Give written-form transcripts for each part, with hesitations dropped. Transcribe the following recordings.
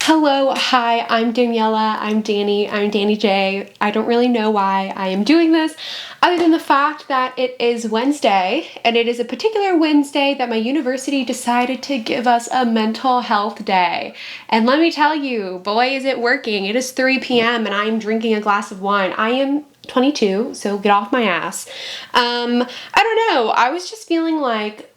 Hello, hi, I'm Daniela, I'm Danny J. I don't really know why I am doing this, other than the fact that it is Wednesday, and it is a particular Wednesday that my university decided to give us a mental health day. And let me tell you, boy, is it working. It is 3 p.m. and I am drinking a glass of wine. I am 22, so get off my ass. I don't know, I was just feeling like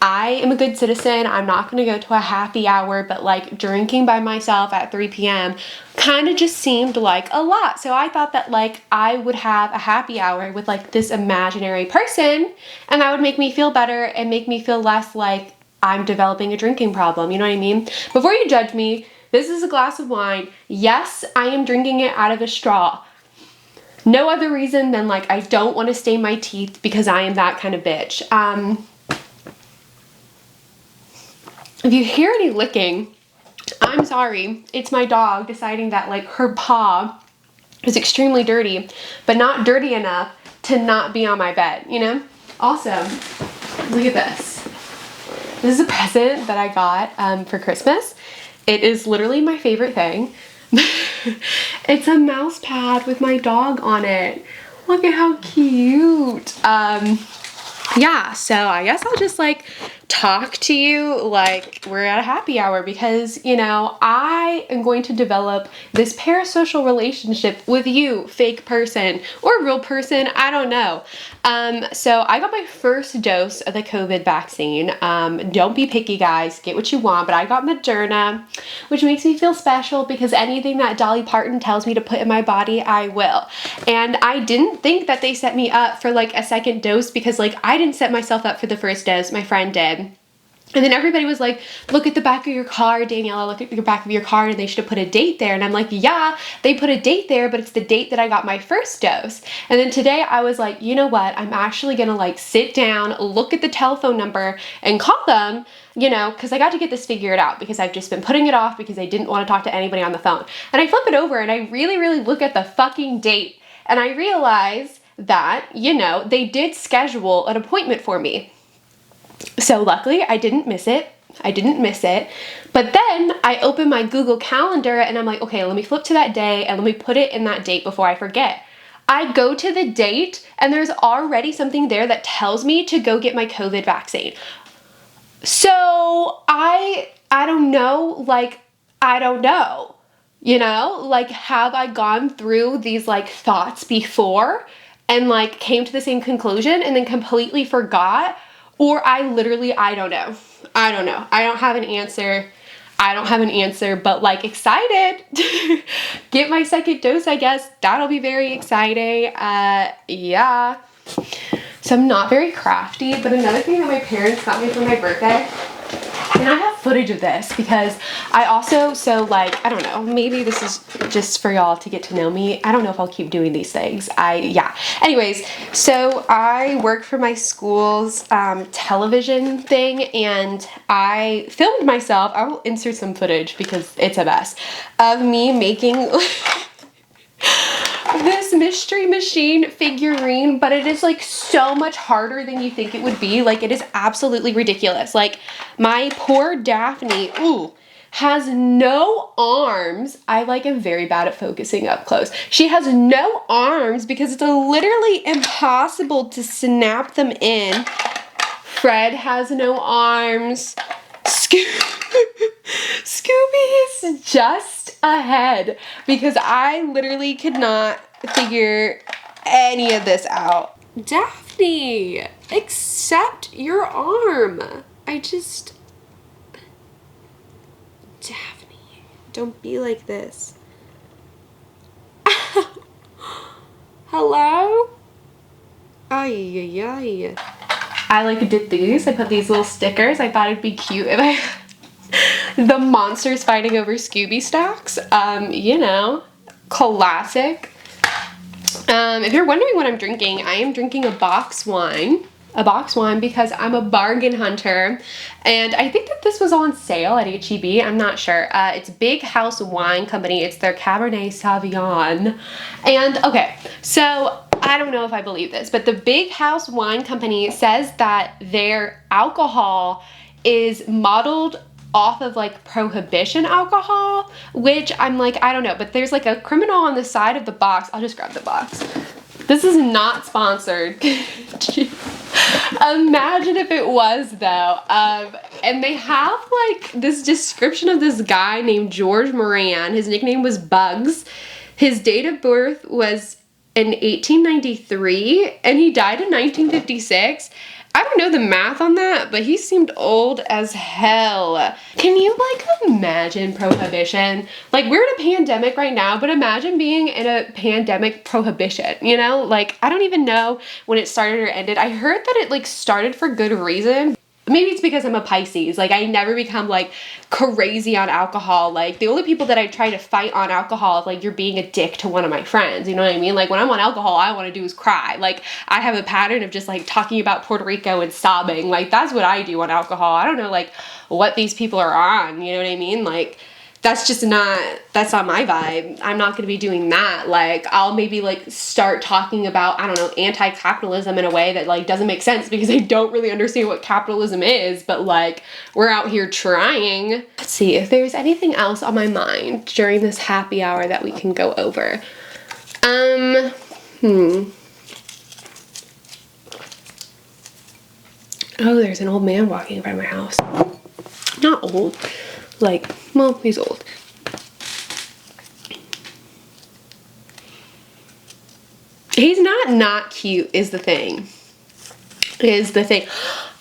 I am a good citizen. I'm not going to go to a happy hour, but like drinking by myself at 3 p.m. kind of just seemed like a lot. So I thought that like I would have a happy hour with like this imaginary person, and that would make me feel better and make me feel less like I'm developing a drinking problem. You know what I mean? Before you judge me, this is a glass of wine. Yes, I am drinking it out of a straw. No other reason than like I don't want to stain my teeth because I am that kind of bitch. If you hear any licking, I'm sorry. It's my dog deciding that like her paw is extremely dirty, but not dirty enough to not be on my bed, you know? Also, look at this. This is a present that I got for Christmas. It is literally my favorite thing. It's a mouse pad with my dog on it. Look at how cute. Yeah, so I guess I'll just like talk to you like we're at a happy hour because, you know, I am going to develop this parasocial relationship with you, fake person or real person, I don't know. So I got my first dose of the COVID vaccine. Don't be picky, guys, get what you want, but I got Moderna, which makes me feel special because anything that Dolly Parton tells me to put in my body, I will. And I didn't think that they set me up for like a second dose because like I didn't set myself up for the first dose, my friend did. And then everybody was like, look at the back of your car, Daniela, look at the back of your car, and they should have put a date there. And I'm like, yeah, they put a date there, but it's the date that I got my first dose. And then today I was like, you know what? I'm actually gonna like sit down, look at the telephone number and call them, you know, because I got to get this figured out because I've just been putting it off because I didn't want to talk to anybody on the phone. And I flip it over and I really look at the fucking date. And I realize that, you know, they did schedule an appointment for me. So luckily I didn't miss it. But then I open my Google Calendar and I'm like, okay, let me flip to that day and let me put it in that date before I forget. I go to the date and there's already something there that tells me to go get my COVID vaccine. So I don't know, like, I don't know, you know, like, have I gone through these like thoughts before and like came to the same conclusion and then completely forgot? Or I don't know. I don't have an answer, but like excited to get my second dose, I guess. That'll be very exciting. Yeah. So I'm not very crafty, but another thing that my parents got me for my birthday, and I have footage of this because I also, I don't know, maybe this is just for y'all to get to know me. I don't know if I'll keep doing these things. Yeah. Anyways, so I work for my school's television thing, and I filmed myself. I will insert some footage because it's a mess of me making this Mystery Machine figurine, but it is like so much harder than you think it would be. Like, it is absolutely ridiculous. Like, my poor Daphne, has no arms. I like am very bad at focusing up close. She has no arms because it's literally impossible to snap them in. Fred has no arms. Scooby is just ahead because I literally could not figure any of this out. Daphne, accept your arm. Daphne, don't be like this. Hello? Ay. I like did these. I put these little stickers. I thought it'd be cute if I the monsters fighting over Scooby stacks. You know, classic. If you're wondering what I'm drinking, I am drinking a box wine because I'm a bargain hunter, and I think that this was on sale at H-E-B. I'm not sure. It's Big House Wine Company. It's their Cabernet Sauvignon. And okay, so I don't know if I believe this, but the Big House Wine Company says that their alcohol is modeled off of like Prohibition alcohol, which I'm like, I don't know, but there's like a criminal on the side of the box. I'll just grab the box. This is not sponsored. Imagine if it was though. And they have like this description of this guy named George Moran. His nickname was Bugs. His date of birth was in 1893 and he died in 1956. I don't know the math on that, but he seemed old as hell. Can you like imagine Prohibition? Like we're in a pandemic right now, but imagine being in a pandemic Prohibition, you know? Like I don't even know when it started or ended. I heard that it like started for good reason. Maybe it's because I'm a Pisces. Like I never become like crazy on alcohol. Like the only people that I try to fight on alcohol is like you're being a dick to one of my friends. You know what I mean? Like when I'm on alcohol, all I want to do is cry. Like I have a pattern of just like talking about Puerto Rico and sobbing. Like that's what I do on alcohol. I don't know like what these people are on. You know what I mean? Like that's not my vibe. I'm not going to be doing that. Like I'll maybe like start talking about, I don't know, anti-capitalism in a way that like doesn't make sense because I don't really understand what capitalism is, but like we're out here trying. Let's see if there's anything else on my mind during this happy hour that we can go over. Oh, there's an old man walking in front of my house. Not old. Like, well, he's old. He's not cute is the thing.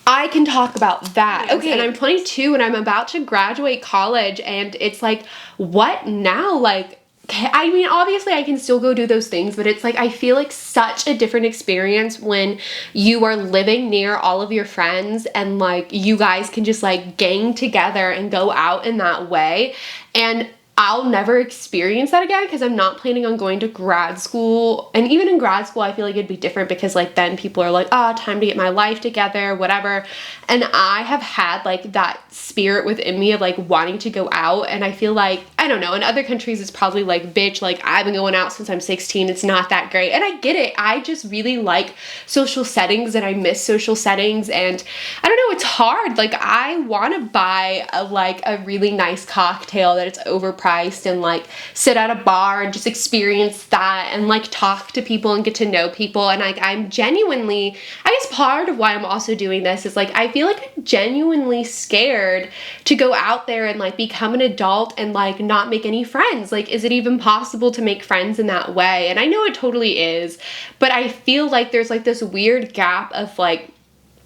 I can talk about that. Okay, and I'm 22 and I'm about to graduate college and it's like, what now? Like, I mean, obviously I can still go do those things, but it's like, I feel like such a different experience when you are living near all of your friends and like you guys can just like gang together and go out in that way. And I'll never experience that again because I'm not planning on going to grad school. And even in grad school, I feel like it'd be different because like then people are like, oh, time to get my life together, whatever. And I have had like that spirit within me of like wanting to go out. And I feel like, I don't know, in other countries it's probably like, bitch, like I've been going out since I'm 16. It's not that great. And I get it. I just really like social settings and I miss social settings. And I don't know, it's hard. Like I want to buy a really nice cocktail that it's overpriced and like sit at a bar and just experience that and like talk to people and get to know people. And like I'm genuinely, I guess part of why I'm also doing this is like I feel like I'm genuinely scared to go out there and like become an adult and like not make any friends. Like is it even possible to make friends in that way? And I know it totally is, but I feel like there's like this weird gap of like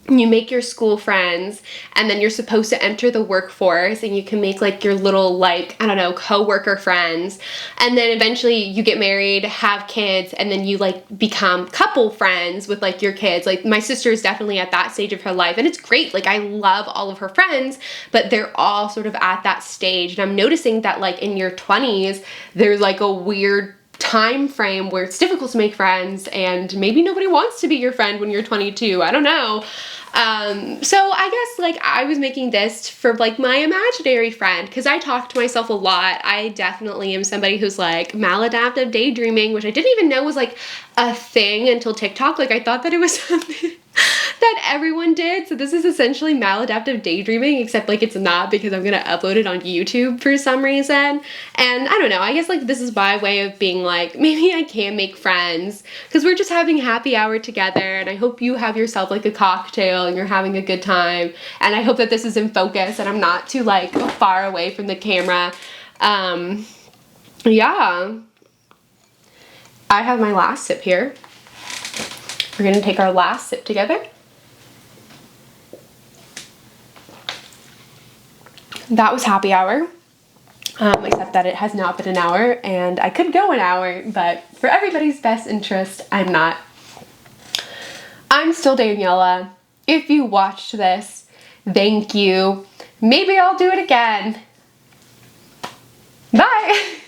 you make your school friends and then you're supposed to enter the workforce and you can make like your little like, I don't know, coworker friends. And then eventually you get married, have kids, and then you like become couple friends with like your kids. Like my sister is definitely at that stage of her life and it's great. Like I love all of her friends, but they're all sort of at that stage. And I'm noticing that like in your 20s, there's like a weird time frame where it's difficult to make friends and maybe nobody wants to be your friend when you're 22. I don't know. So I guess like I was making this for like my imaginary friend because I talk to myself a lot. I definitely am somebody who's like maladaptive daydreaming, which I didn't even know was like a thing until TikTok. Like I thought that it was something that everyone did. So this is essentially maladaptive daydreaming, except like it's not because I'm gonna upload it on YouTube for some reason. And I don't know, I guess like this is my way of being like, maybe I can make friends because we're just having happy hour together and I hope you have yourself like a cocktail and you're having a good time. And I hope that this is in focus and I'm not too like far away from the camera. Yeah. I have my last sip here. We're gonna take our last sip together. That was happy hour, except that it has not been an hour and I could go an hour, but for everybody's best interest, I'm not. I'm still Daniela. If you watched this, thank you. Maybe I'll do it again. Bye.